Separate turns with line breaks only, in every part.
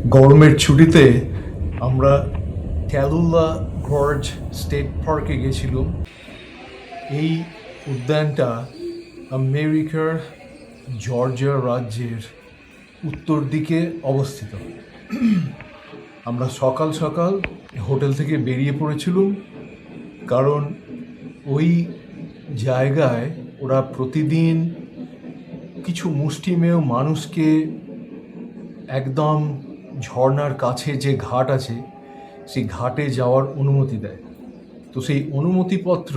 গরমের ছুটিতে আমরা ক্যালুলা গর্জ স্টেট পার্কে গেছিলাম। এই উদ্যানটা আমেরিকার জর্জিয়া রাজ্যের উত্তর দিকে অবস্থিত। আমরা সকাল সকাল হোটেল থেকে বেরিয়ে পড়েছিলাম, কারণ ওই জায়গায় ওরা প্রতিদিন কিছু মুষ্টিমেয় মানুষকে একদম ঝর্ণার কাছে যে ঘাট আছে সেই ঘাটে যাওয়ার অনুমতি দেয়। তো সেই অনুমতিপত্র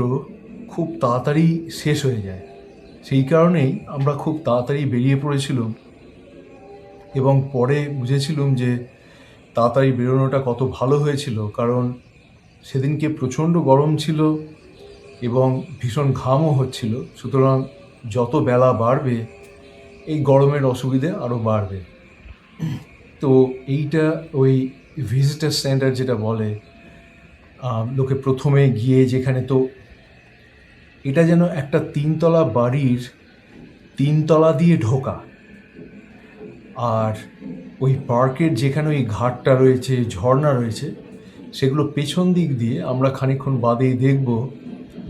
খুব তাড়াতাড়ি শেষ হয়ে যায়, সেই কারণেই আমরা খুব তাড়াতাড়ি বেরিয়ে পড়েছিলাম এবং পরে বুঝেছিলাম যে তাড়াতাড়ি বেরোনোটা কত ভালো হয়েছিল, কারণ সেদিনকে প্রচণ্ড গরম ছিল এবং ভীষণ ঘামও হচ্ছিল। সুতরাং যত বেলা বাড়বে এই গরমের অসুবিধে আরও বাড়বে। তো এইটা ওই ভিজিটার সেন্টার যেটা বলে, লোকে প্রথমে গিয়ে যেখানে, তো এটা যেন একটা তিনতলা বাড়ির তিনতলা দিয়ে ঢোকা, আর ওই পার্কের যেখানে ওই ঘাটটা রয়েছে, ঝর্ণা রয়েছে, সেগুলো পেছন দিক দিয়ে আমরা খানিকক্ষণ বাদেই দেখব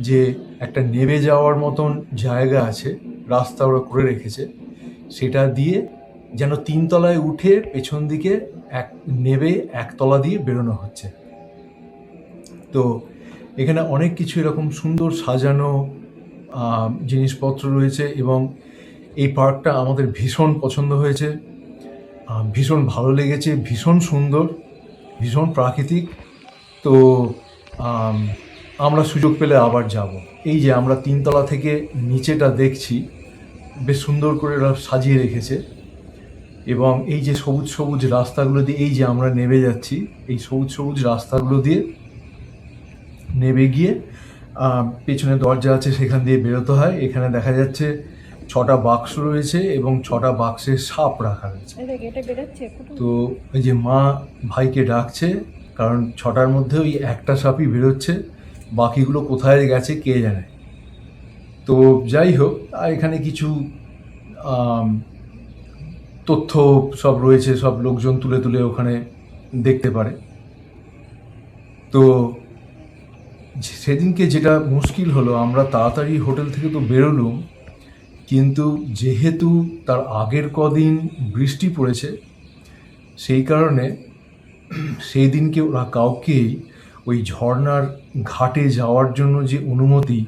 যে একটা নেমে যাওয়ার মতন জায়গা আছে, রাস্তা ওরা করে রেখেছে, সেটা দিয়ে যেন তিনতলায় উঠে পেছন দিকে নেবে একতলা দিয়ে বেরোনো হচ্ছে। তো এখানে অনেক কিছু এরকম সুন্দর সাজানো জিনিসপত্র রয়েছে এবং এই পার্কটা আমাদের ভীষণ পছন্দ হয়েছে, ভীষণ ভালো লেগেছে, ভীষণ সুন্দর, ভীষণ প্রাকৃতিক। তো আমরা সুযোগ পেলে আবার যাব। এই যে আমরা তিনতলা থেকে নিচেটা দেখছি, বেশ সুন্দর করে ওরা সাজিয়ে রেখেছে এবং এই যে সবুজ সবুজ রাস্তাগুলো দিয়ে এই যে আমরা নেমে যাচ্ছি, এই সবুজ সবুজ রাস্তাগুলো দিয়ে নেমে গিয়ে পেছনে দরজা আছে, সেখান দিয়ে বেরোতে হয়। এখানে দেখা যাচ্ছে 6টা বাক্স রয়েছে এবং 6টা বাক্সে সাপ রাখা রয়েছে। তো এই যে মা ভাইকে ডাকছে, কারণ 6টার মধ্যে ওই একটা সাপই বেরোচ্ছে, বাকিগুলো কোথায় গেছে কে জানে। তো যাই হোক, এখানে কিছু তথ্য সব রয়েছে, সব লোকজন তুলে তুলে ওখানে দেখতে পারে। তো সেদিনকে যেটা মুশকিল হলো, আমরা তাড়াতাড়ি হোটেল থেকে তো বেরোলুম, কিন্তু যেহেতু তার আগের কদিন বৃষ্টি পড়েছে, সেই কারণে সেই দিনকে ওরা কাউকেই ওই ঝর্ণার ঘাটে যাওয়ার জন্য যে অনুমতি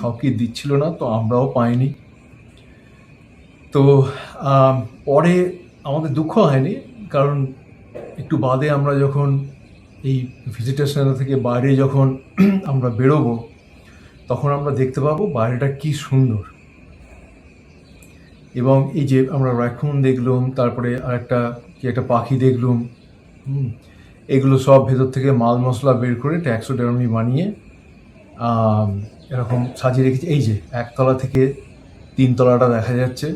কাউকে দিচ্ছিল না, তো আমরাও পাইনি। তো পরে আমাদের দুঃখ হয়নি, কারণ একটু বাদে আমরা যখন এই ভিজিটার সেন্টার থেকে বাইরে যখন আমরা বেরোবো, তখন আমরা দেখতে পাবো বাইরেটা কি সুন্দর। এবং এই যে আমরা রাখুন দেখলাম, তারপরে আরেকটা কি একটা পাখি দেখলাম, এগুলো সব ভেতর থেকে মাল মশলা বের করে ট্যাক্সোডার্মি বানিয়ে এরকম সাজিয়ে রেখেছে। এই যে একতলা থেকে তিনতলাটা দেখা যাচ্ছে,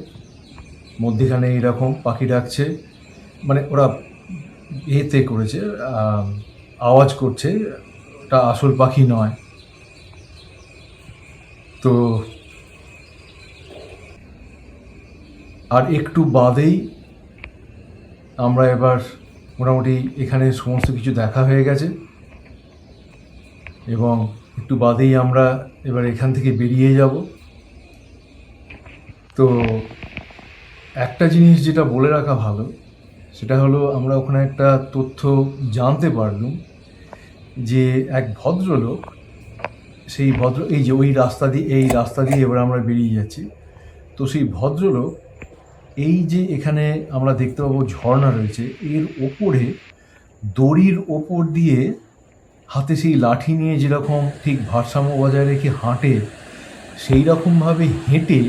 মধ্যেখানে এইরকম পাখি ডাকছে, মানে ওরা এতে করেছে, আওয়াজ করছে, ওটা আসল পাখি নয়। তো আর একটু বাদেই আমরা এবার মোটামুটি এখানে সমস্ত কিছু দেখা হয়ে গেছে এবং একটু বাদেই আমরা এবার এখান থেকে বেরিয়ে যাব। তো একটা জিনিস যেটা বলে রাখা ভালো, সেটা হলো আমরা ওখানে একটা তথ্য জানতে পারলাম যে এক ভদ্রলোক, সেই এই যে ওই রাস্তা দিয়ে এবার আমরা বেরিয়ে যাচ্ছি, তো সেই ভদ্রলোক এই যে এখানে আমরা দেখতে পাবো ঝর্ণা রয়েছে, এর ওপরে দড়ির ওপর দিয়ে হাতে সেই লাঠি নিয়ে যেরকম ঠিক ভারসাম্য বজায় রেখে হাঁটে, সেই রকমভাবে হেঁটে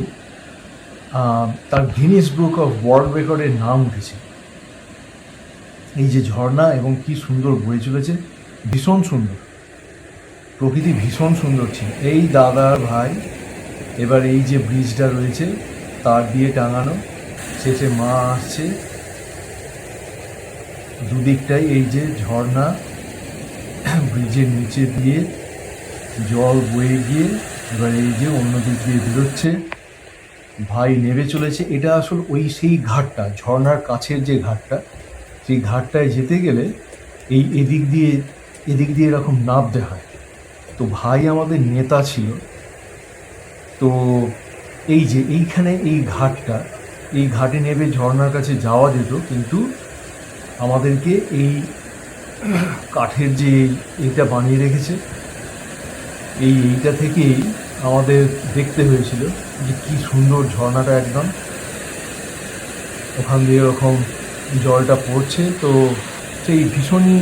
তার গিনেস বুক অফ ওয়ার্ল্ড রেকর্ডের নাম উঠেছে। এই যে ঝর্ণা এবং কি সুন্দর বয়ে চলেছে, ভীষণ সুন্দর, প্রকৃতি ভীষণ সুন্দর ছিল। এই দাদার ভাই এবার এই যে ব্রিজটা রয়েছে তার দিয়ে টাঙানো, শেষে মা আসছে, দুদিকটাই এই যে ঝর্ণা, ব্রিজের নিচে দিয়ে জল বয়ে গিয়ে এবার এই যে অন্য দিক দিয়ে বেরোচ্ছে, ভাই নেমে চলেছে। এটা আসলে ওই সেই ঘাটটা, ঝর্ণার কাছের যে ঘাটটা, সেই ঘাটটায় যেতে গেলে এদিক দিয়ে এরকম নামতে হয়। তো ভাই আমাদের নেতা ছিল। তো এই যে এইখানে এই ঘাটে নেমে ঝর্ণার কাছে যাওয়া যেত, কিন্তু আমাদেরকে এই কাঠের যে এইটা বানিয়ে রেখেছে, এইটা থেকেই আমাদের দেখতে হয়েছিল যে কি সুন্দর ঝর্ণাটা, একদম ওখান দিয়ে এরকম জলটা পড়ছে। তো সেই ভীষণই,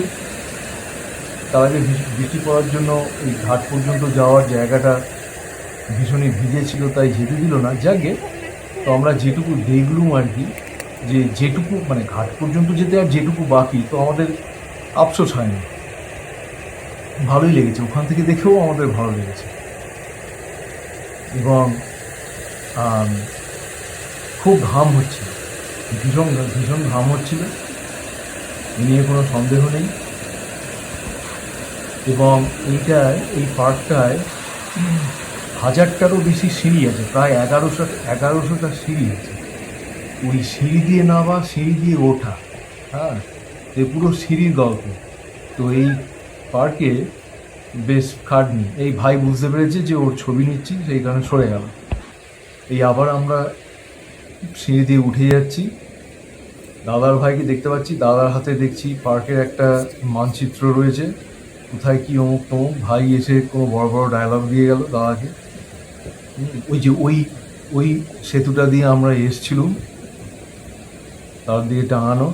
তার আগে বৃষ্টি পড়ার জন্য এই ঘাট পর্যন্ত যাওয়ার জায়গাটা ভীষণই ভিজে ছিল, তাই যেতে দিল না। যাকে তো আমরা যেটুকু দেখলুম আর কি, যে যেটুকু মানে ঘাট পর্যন্ত যেতে আর যেটুকু বাকি, তো আমাদের আফসোস হয়নি, ভালোই লেগেছে। ওখান থেকে দেখেও আমাদের ভালো লেগেছে এবং খুব ঘাম হচ্ছিল, ভীষণ ভীষণ ঘাম হচ্ছিল, এ নিয়ে কোনো সন্দেহ নেই। এবং এই পার্কটায় 1000টারও বেশি সিঁড়ি আছে, প্রায় 1100টা সিঁড়ি আছে। ওই সিঁড়ি দিয়ে নামা, সিঁড়ি দিয়ে ওঠা, হ্যাঁ, এই পুরো সিঁড়ির গল্প। তো এই পার্কে বেশ খাটনি। এই ভাই বুঝতে পেরেছে যে ওর ছবি নিচ্ছি, সেই কারণে সরে গেল। এই আবার আমরা সিঁড়ি দিয়ে উঠে যাচ্ছি, দাদার ভাইকে দেখতে পাচ্ছি, দাদার হাতে দেখছি পার্কের একটা মানচিত্র রয়েছে, কোথায় কি অমুক তমুক। ভাই এসে কোনো বড় বড় ডায়লগ দিয়ে গেল দাদাকে। ওই যে ওই সেতুটা দিয়ে আমরা এসছিলুম, তার দিয়ে টাঙানো।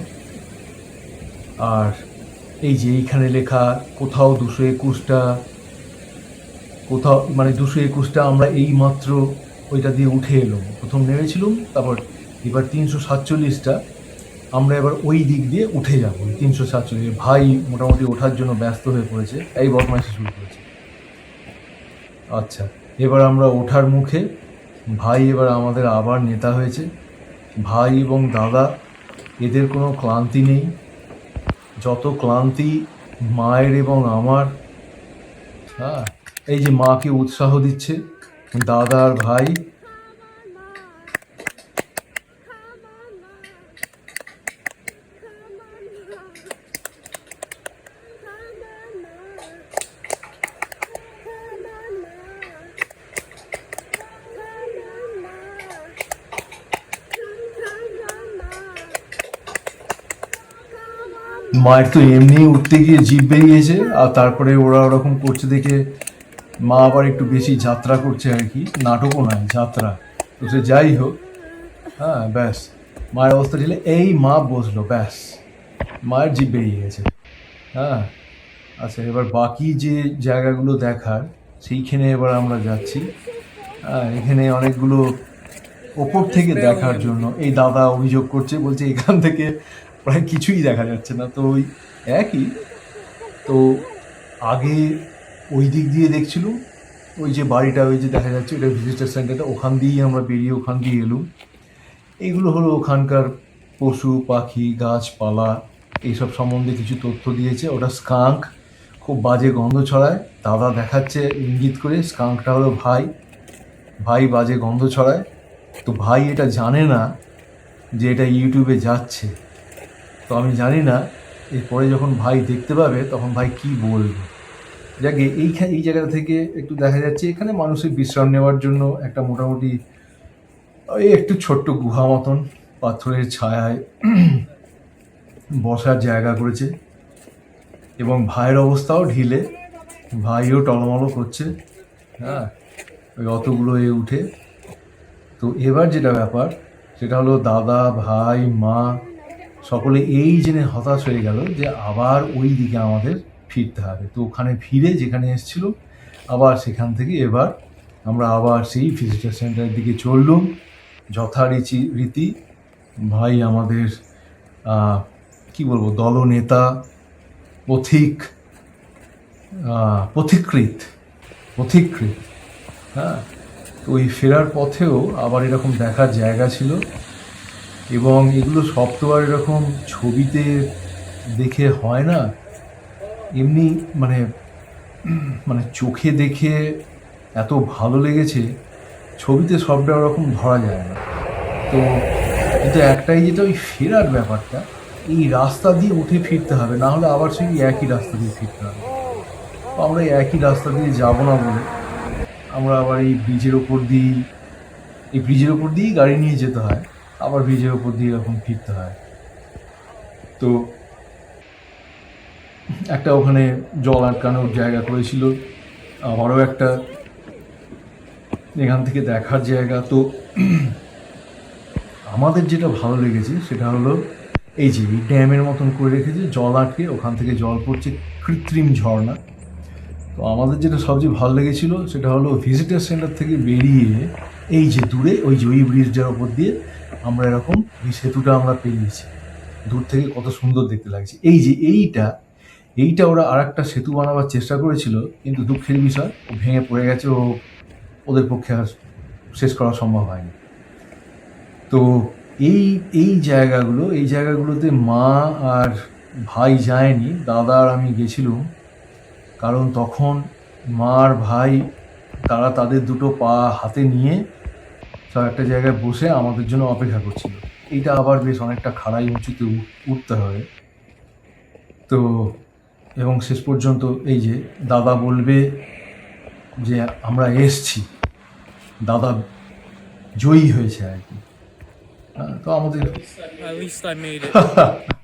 আর এই যে এইখানে লেখা কোথাও 221টা, কোথাও মানে 221টা, আমরা এই মাত্র ওইটা দিয়ে উঠে এলাম, প্রথম নেমেছিলাম, তারপর এবার 347টা আমরা এবার ওই দিক দিয়ে উঠে যাবো। 347 ভাই মোটামুটি ওঠার জন্য ব্যস্ত হয়ে পড়েছে, এই বদমাইশি শুরু করেছে। আচ্ছা, এবার আমরা ওঠার মুখে, ভাই এবার আমাদের আবার নেতা হয়েছে। ভাই এবং দাদা, এদের কোনো ক্লান্তি নেই, যত ক্লান্তি মায়ের এবং আমার। হ্যাঁ, এই যে মাকে উৎসাহ দিচ্ছে দাদা আর ভাই। মায়ের তো এমনি উঠতে গিয়ে জিভ বেরিয়েছে, আর তারপরে ওরা ওরকম করছে দেখে মা আবার একটু বেশি যাত্রা করছে আর কি, নাটকও নয়, যাত্রা। তো সে যাই হোক, হ্যাঁ, ব্যাস মায়ের অবস্থা ছিল এই, মা বসলো, ব্যাস মায়ের জিভ বেরিয়ে গেছে। হ্যাঁ, আচ্ছা, এবার বাকি যে জায়গাগুলো দেখার, সেইখানে এবার আমরা যাচ্ছি। হ্যাঁ, এখানে অনেকগুলো ওপর থেকে দেখার জন্য এই দাদা অভিযোগ করছে, বলছে এখান থেকে প্রায় কিছুই দেখা যাচ্ছে না। তো ওই একই, তো আগে ওই দিক দিয়ে দেখছিল, ওই যে বাড়িটা, ওই যে দেখা যাচ্ছে ওটা ভিজিটার সেন্টারটা, ওখান দিয়েই আমরা বেরিয়ে ওখান দিয়ে এলুম। এইগুলো হলো ওখানকার পশু পাখি গাছপালা এইসব সম্বন্ধে কিছু তথ্য দিয়েছে। ওটা স্কাঙ্ক, খুব বাজে গন্ধ ছড়ায়, দাদা দেখাচ্ছে ইঙ্গিত করে। স্কাঙ্কটা হলো ভাই বাজে গন্ধ ছড়ায়। তো ভাই এটা জানে না যে এটা ইউটিউবে যাচ্ছে। তো আমি জানি না এরপরে যখন ভাই দেখতে পাবে তখন ভাই কি বলবে। যাকে এই জায়গাটা থেকে একটু দেখা যাচ্ছে এখানে মানুষের বিশ্রাম নেওয়ার জন্য একটা মোটামুটি ওই একটু ছোট্ট গুহা মতন পাথরের ছায়ায় বসার জায়গা করেছে। এবং ভাইয়ের অবস্থাও ঢিলে, ভাইও টলমলো করছে। হ্যাঁ, ওই অতগুলো উঠে। তো এবার যেটা ব্যাপার সেটা হলো দাদা ভাই মা সকলে এই জেনে হতাশ হয়ে গেল যে আবার ওই দিকে আমাদের ফিরতে হবে। তো ওখানে ফিরে যেখানে এসেছিল আবার সেখান থেকে এবার আমরা আবার সেই ভিজিটার সেন্টারের দিকে চললুম। রীতি ভাই আমাদের কি বলবো, দলনেতা, পথিকৃৎ। হ্যাঁ, তো ওই ফেরার পথেও আবার এরকম দেখার জায়গা ছিল। এবং এগুলো সব তো আর এরকম ছবিতে দেখে হয় না, এমনি মানে চোখে দেখে এত ভালো লেগেছে, ছবিতে সবটা ওরকম ধরা যায় না। তো কিন্তু একটাই, যেটা ওই ফেরার ব্যাপারটা, এই রাস্তা দিয়ে উঠে ফিরতে হবে, না হলে আবার সেই একই রাস্তা দিয়ে ফিরতে হবে। তো আমরা এই একই রাস্তা দিয়ে যাব না বলে আমরা আবার এই ব্রিজের ওপর দিয়েই গাড়ি নিয়ে যেতে হয়, আবার ব্রিজের ওপর দিয়ে এখন ফিরতে হয়। তো একটা ওখানে জল আটকানোর জায়গা করেছিল, আবারও একটা এখান থেকে দেখার জায়গা। তো আমাদের যেটা ভালো লেগেছে সেটা হলো এই যে এই ড্যামের মতন করে রেখেছে, জল আটকে ওখান থেকে জল পড়ছে, কৃত্রিম ঝর্ণা। তো আমাদের যেটা সবচেয়ে ভালো লেগেছিল সেটা হলো ভিজিটার সেন্টার থেকে বেরিয়ে এই যে দূরে ওই যে ওই ব্রিজটার ওপর দিয়ে আমরা এরকম এই সেতুটা আমরা পেরিয়েছি, দূর থেকে কত সুন্দর দেখতে লাগছে। এই যে এইটা ওরা আর একটা সেতু বানাবার চেষ্টা করেছিল, কিন্তু দুঃখের বিষয় ও ভেঙে পড়ে গেছে, ওদের পক্ষে আর শেষ করা সম্ভব হয়নি। তো এই এই জায়গাগুলোতে মা আর ভাই যায়নি, দাদা আর আমি গেছিলাম। কারণ তখন মা আর ভাই তারা তাদের দুটো পা হাতে নিয়ে সব একটা জায়গায় বসে আমাদের জন্য অপেক্ষা করছিল। এইটা আবার বেশ অনেকটা খাড়াই উঁচুতে উঠতে হবে। তো এবং শেষ পর্যন্ত এই যে দাদা বলবে যে আমরা এসছি, দাদা জয়ী হয়েছে আর কি। তো আমাদের
At least I made it.